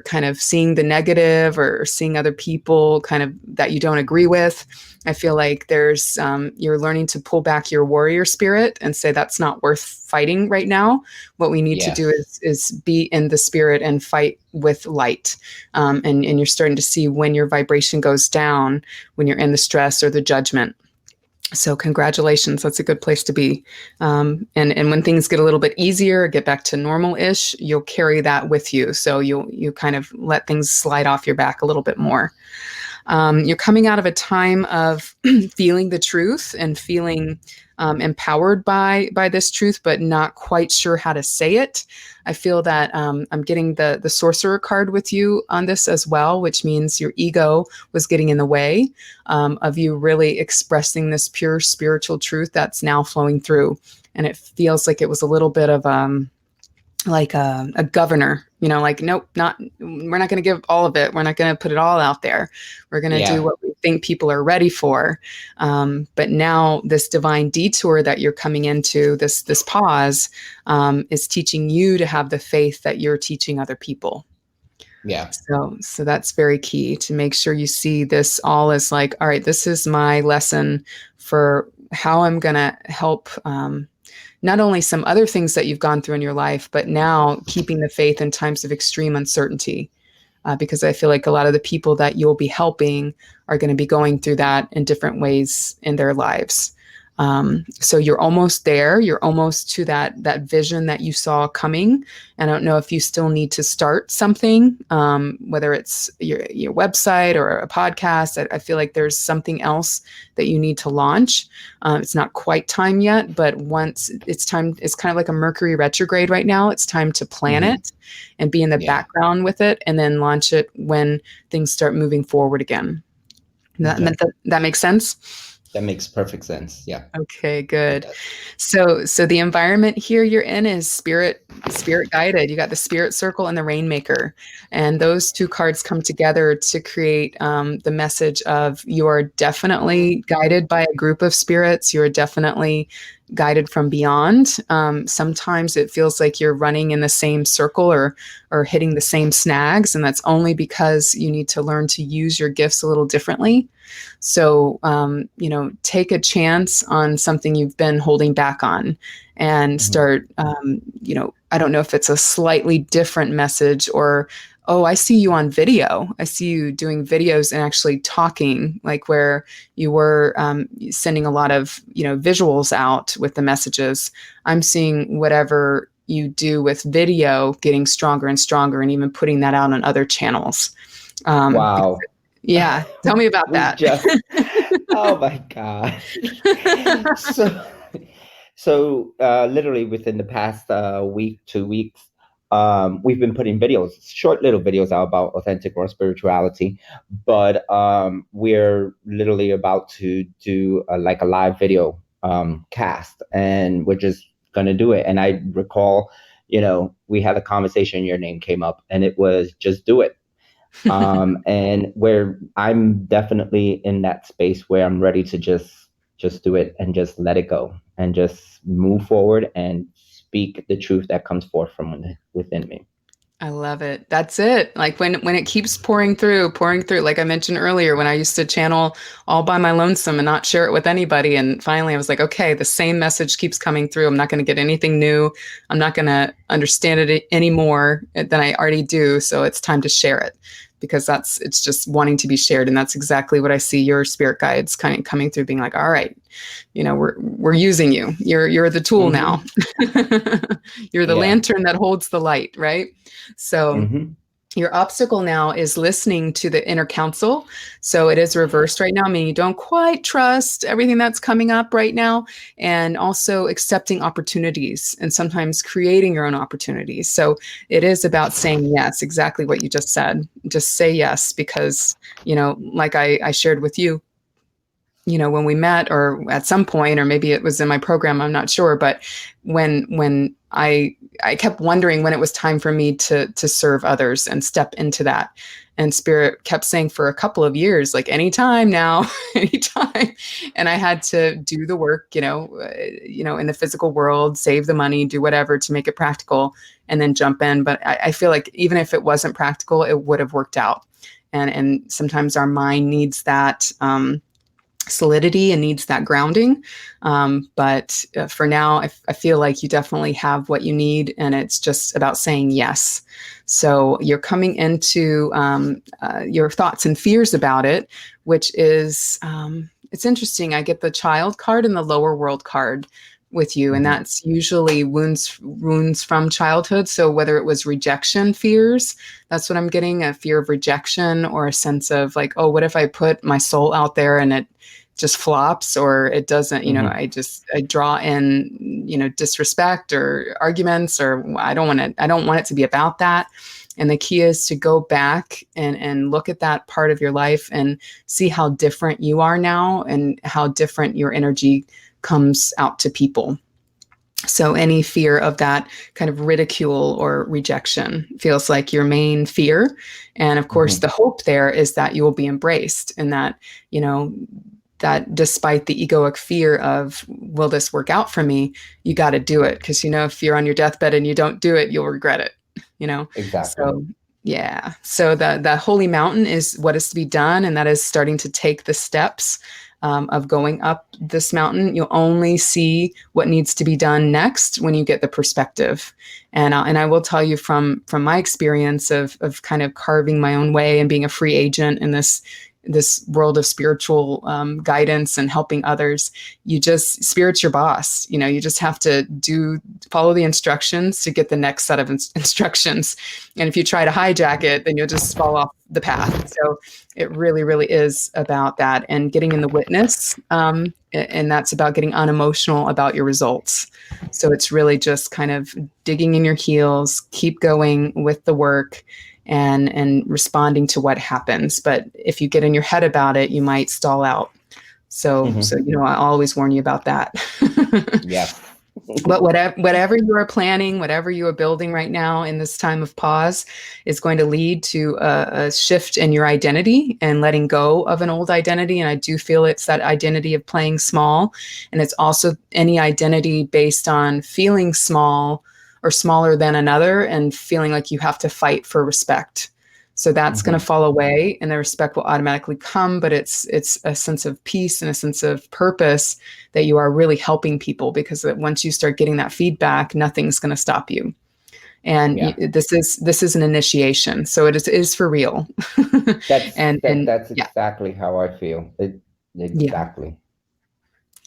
kind of seeing the negative or seeing other people kind of that you don't agree with. I feel like there's you're learning to pull back your warrior spirit and say that's not worth fighting right now. What we need to do is be in the spirit and fight with light. And you're starting to see when your vibration goes down, when you're in the stress or the judgment. So congratulations, that's a good place to be. And when things get a little bit easier, get back to normal-ish, you'll carry that with you. So you kind of let things slide off your back a little bit more. You're coming out of a time of feeling the truth and feeling empowered by this truth, but not quite sure how to say it. I feel that I'm getting the sorcerer card with you on this as well, which means your ego was getting in the way of you really expressing this pure spiritual truth that's now flowing through. And it feels like it was a little bit of like a governor, like, nope, we're not going to give all of it. We're not going to put it all out there. We're going to do what we think people are ready for. But now this divine detour that you're coming into, this pause, is teaching you to have the faith that you're teaching other people. Yeah. So that's very key, to make sure you see this all as like, all right, this is my lesson for how I'm going to help, not only some other things that you've gone through in your life, but now keeping the faith in times of extreme uncertainty. Because I feel like a lot of the people that you'll be helping are going to be going through that in different ways in their lives. So you're almost there. You're almost to that vision that you saw coming. And I don't know if you still need to start something, whether it's your website or a podcast. I feel like there's something else that you need to launch. It's not quite time yet, but once it's time, it's kind of like a Mercury retrograde right now. It's time to plan Hmm. it and be in the Yeah. background with it, and then launch it when things start moving forward again. Okay. That makes sense. That makes perfect sense. Yeah, Okay, it good. does. So the environment here you're in is spirit guided. You got the spirit circle and the rainmaker, and those two cards come together to create the message of you are definitely guided by a group of spirits. You are definitely guided from beyond. Sometimes it feels like you're running in the same circle or hitting the same snags, and that's only because you need to learn to use your gifts a little differently. So, take a chance on something you've been holding back on and Hmm. start, I don't know if it's a slightly different message or, oh, I see you on video. I see you doing videos and actually talking, like where you were sending a lot of, visuals out with the messages. I'm seeing whatever you do with video getting stronger and stronger and even putting that out on other channels. Because, Wow. yeah, tell me about We that. just, oh my gosh. So, literally within the past week, 2 weeks, we've been putting videos, short little videos out about authentic raw spirituality, but we're literally about to do like a live video cast, and we're just gonna do it. And I recall, we had a conversation, your name came up, and it was just do it. And where I'm definitely in that space where I'm ready to just do it and just let it go and just move forward and speak the truth that comes forth from within me. I love it. That's it. Like when it keeps pouring through, like I mentioned earlier, when I used to channel all by my lonesome and not share it with anybody. And finally I was like, okay, the same message keeps coming through. I'm not going to get anything new. I'm not going to understand it any more than I already do. So it's time to share it because it's just wanting to be shared. And that's exactly what I see your spirit guides kind of coming through, being like, all right, we're using you. You're the tool now. Hmm. You're the Yeah. lantern that holds the light, right? So Hmm. your obstacle now is listening to the inner counsel. So it is reversed right now, meaning you don't quite trust everything that's coming up right now, and also accepting opportunities and sometimes creating your own opportunities. So it is about saying yes, exactly what you just said. Just say yes, because, like I shared with you, when we met or at some point, or maybe it was in my program, I'm not sure, but when I kept wondering when it was time for me to serve others and step into that. And spirit kept saying for a couple of years, like anytime now, anytime. And I had to do the work, in the physical world, save the money, do whatever to make it practical, and then jump in. But I feel like even if it wasn't practical, it would have worked out. And sometimes our mind needs that solidity and needs that grounding. But for now, I feel like you definitely have what you need, and it's just about saying yes. So you're coming into your thoughts and fears about it, which is it's interesting. I get the child card and the lower world card with you, and Hmm. that's usually wounds from childhood. So whether it was rejection fears, that's what I'm getting, a fear of rejection, or a sense of like, oh, what if I put my soul out there and it just flops, or it doesn't, Hmm. I draw in, disrespect or arguments, or I don't want it to be about that. And the key is to go back and look at that part of your life and see how different you are now and how different your energy comes out to people. So any fear of that kind of ridicule or rejection feels like your main fear. And of course, Hmm. the hope there is that you will be embraced, and that, that despite the egoic fear of, will this work out for me? You got to do it. Because, if you're on your deathbed and you don't do it, you'll regret it, you know? Exactly. So, yeah. So the holy mountain is what is to be done. And that is starting to take the steps of going up this mountain. You'll only see what needs to be done next when you get the perspective. And I will tell you from my experience of kind of carving my own way and being a free agent in this world of spiritual guidance and helping others, spirit's your boss. You just have to follow the instructions to get the next set of instructions. And if you try to hijack it, then you'll just fall off the path. So it really, really is about that, and getting in the witness. And that's about getting unemotional about your results. So it's really just kind of digging in your heels, keep going with the work, and responding to what happens. But if you get in your head about it, you might stall out. So I always warn you about that. Yeah. But whatever you are planning, whatever you are building right now in this time of pause, is going to lead to a shift in your identity and letting go of an old identity. And I do feel it's that identity of playing small. And it's also any identity based on feeling small or smaller than another and feeling like you have to fight for respect. So that's going to fall away, and the respect will automatically come. But it's a sense of peace and a sense of purpose that you are really helping people, because once you start getting that feedback, nothing's going to stop you. And Yeah. this is an initiation, so it is for real. And That's yeah, exactly how I feel. yeah, Exactly.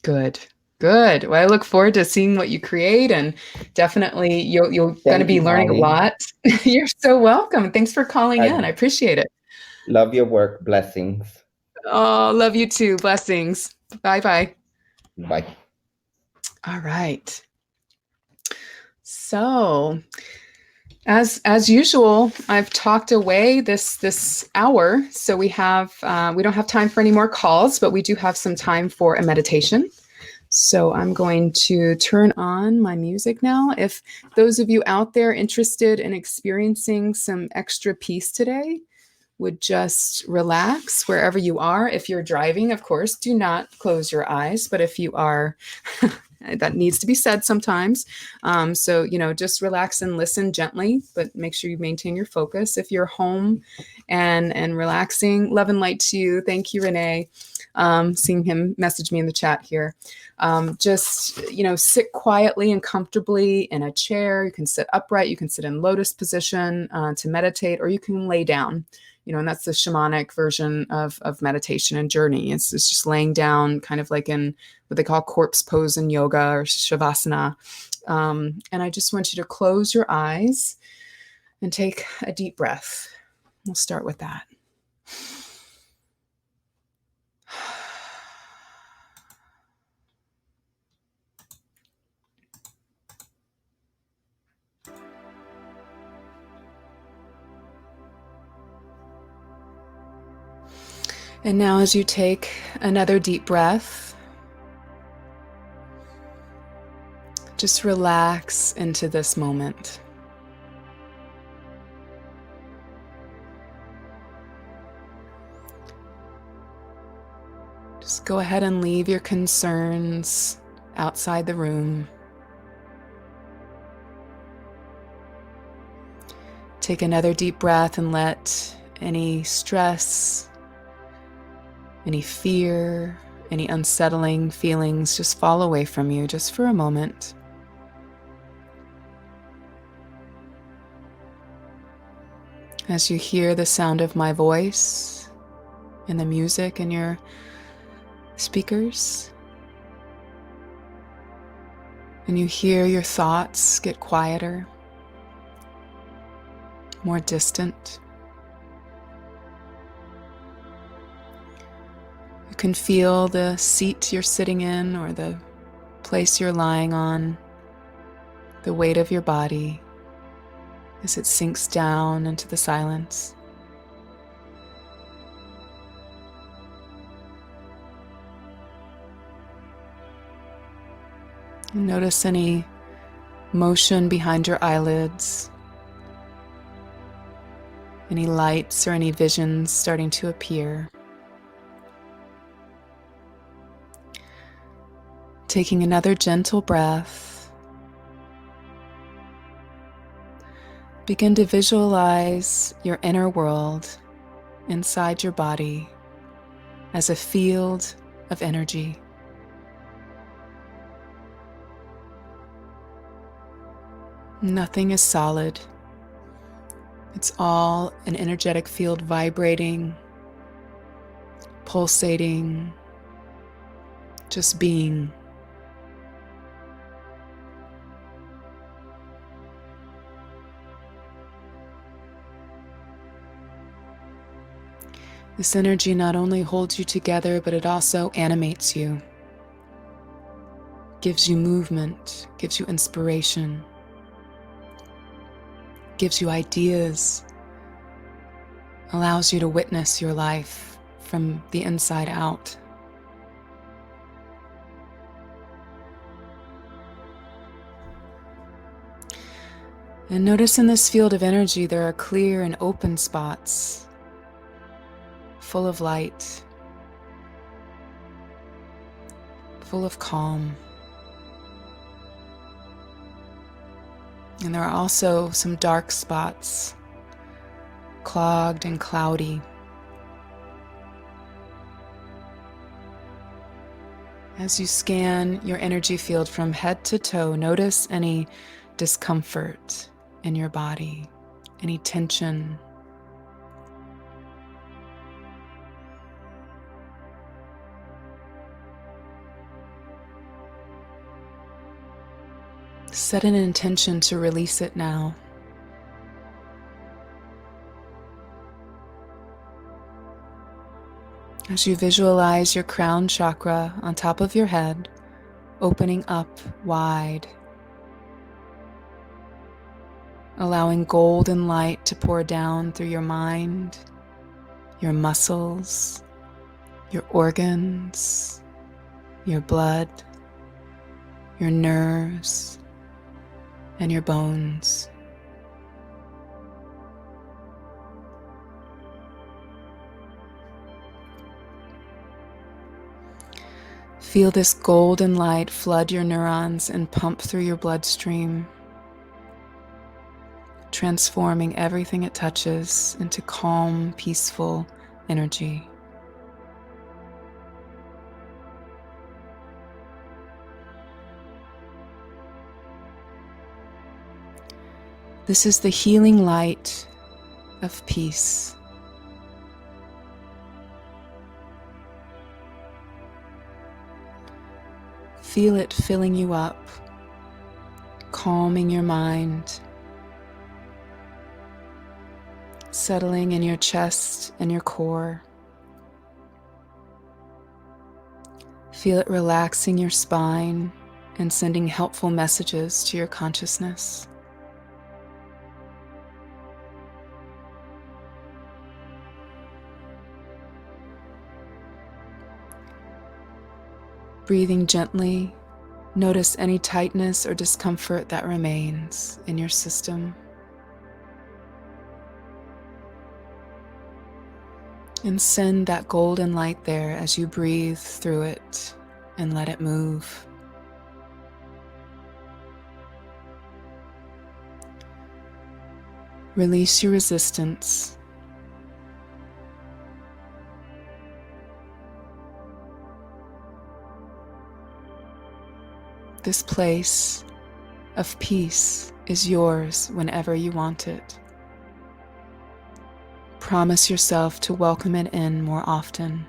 good. Good. Well, I look forward to seeing what you create, and definitely you're going to Thank be you, learning a Holly. lot. You're so welcome. Thanks for calling in. I I appreciate it. love your work. Blessings. Oh, love you too. Blessings. Bye bye. Bye. All right. So, as usual, I've talked away this hour, so we don't have time for any more calls, but we do have some time for a meditation. So I'm going to turn on my music now. If those of you out there interested in experiencing some extra peace today would just relax wherever you are. If you're driving, of course, do not close your eyes. But if you are, that needs to be said sometimes. So, just relax and listen gently, but make sure you maintain your focus. If you're home and relaxing, love and light to you. Thank you, Renee. Seeing him message me in the chat here. Just, sit quietly and comfortably in a chair. You can sit upright. You can sit in lotus position to meditate, or you can lay down. And that's the shamanic version of meditation and journey. It's just laying down kind of like in what they call corpse pose in yoga, or shavasana. And I just want you to close your eyes and take a deep breath. We'll start with that. And now as you take another deep breath, just relax into this moment. Just go ahead and leave your concerns outside the room. Take another deep breath and let any stress, any fear, any unsettling feelings just fall away from you just for a moment. As you hear the sound of my voice and the music in your speakers, and you hear your thoughts get quieter, more distant, you can feel the seat you're sitting in or the place you're lying on, the weight of your body as it sinks down into the silence. Notice any motion behind your eyelids, any lights or any visions starting to appear. Taking another gentle breath, begin to visualize your inner world inside your body as a field of energy. Nothing is solid. It's all an energetic field vibrating pulsating, just being. This energy not only holds you together, but it also animates you, gives you movement, gives you inspiration, gives you ideas, allows you to witness your life from the inside out. And notice in this field of energy, there are clear and open spots, full of light, full of calm. And there are also some dark spots, clogged and cloudy. As you scan your energy field from head to toe, notice any discomfort in your body, any tension. Set an intention to release it now. As you visualize your crown chakra on top of your head, opening up wide, allowing golden light to pour down through your mind, your muscles, your organs, your blood, your nerves, and your bones. Feel this golden light flood your neurons and pump through your bloodstream, transforming everything it touches into calm, peaceful energy. This is the healing light of peace. Feel it filling you up, calming your mind, settling in your chest and your core. Feel it relaxing your spine and sending helpful messages to your consciousness. Breathing gently, notice any tightness or discomfort that remains in your system. And send that golden light there as you breathe through it and let it move. Release your resistance. This place of peace is yours whenever you want it. Promise yourself to welcome it in more often.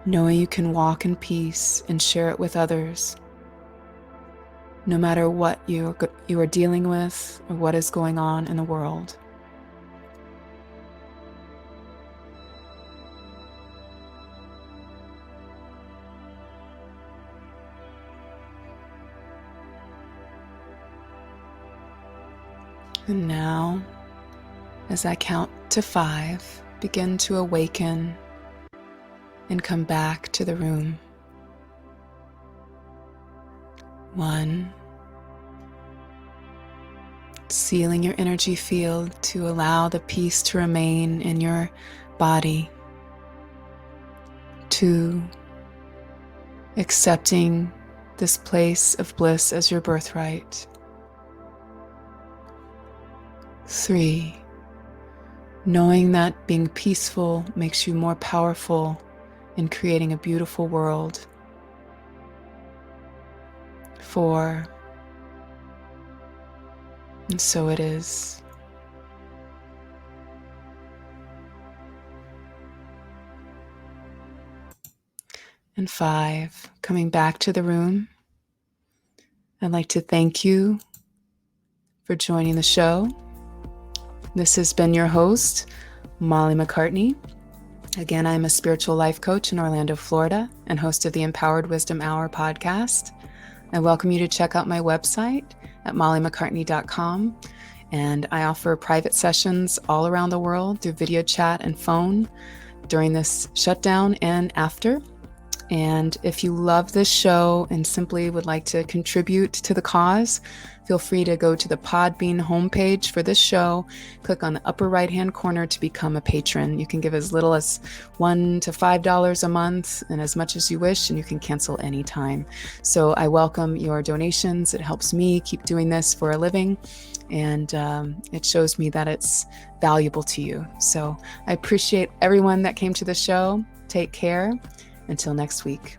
Knowing you can walk in peace and share it with others, no matter what you are dealing with or what is going on in the world. And now, as I count to 5, begin to awaken and come back to the room. 1, sealing your energy field to allow the peace to remain in your body. 2, accepting this place of bliss as your birthright. 3, knowing that being peaceful makes you more powerful in creating a beautiful world. 4, and so it is. and 5. Coming back to the room, I'd like to thank you for joining the show. This has been your host, Molly MacCartney. Again, I'm a spiritual life coach in Orlando, Florida, and host of the Empowered Wisdom Hour podcast. I welcome you to check out my website at mollymccartney.com. And I offer private sessions all around the world through video chat and phone during this shutdown and after. And if you love this show and simply would like to contribute to the cause, feel free to go to the Podbean homepage for this show, click on the upper right-hand corner to become a patron. You can give as little as $1 to $5 a month and as much as you wish, and you can cancel anytime. So I welcome your donations. It helps me keep doing this for a living, and it shows me that it's valuable to you. So I appreciate everyone that came to the show. Take care. Until next week.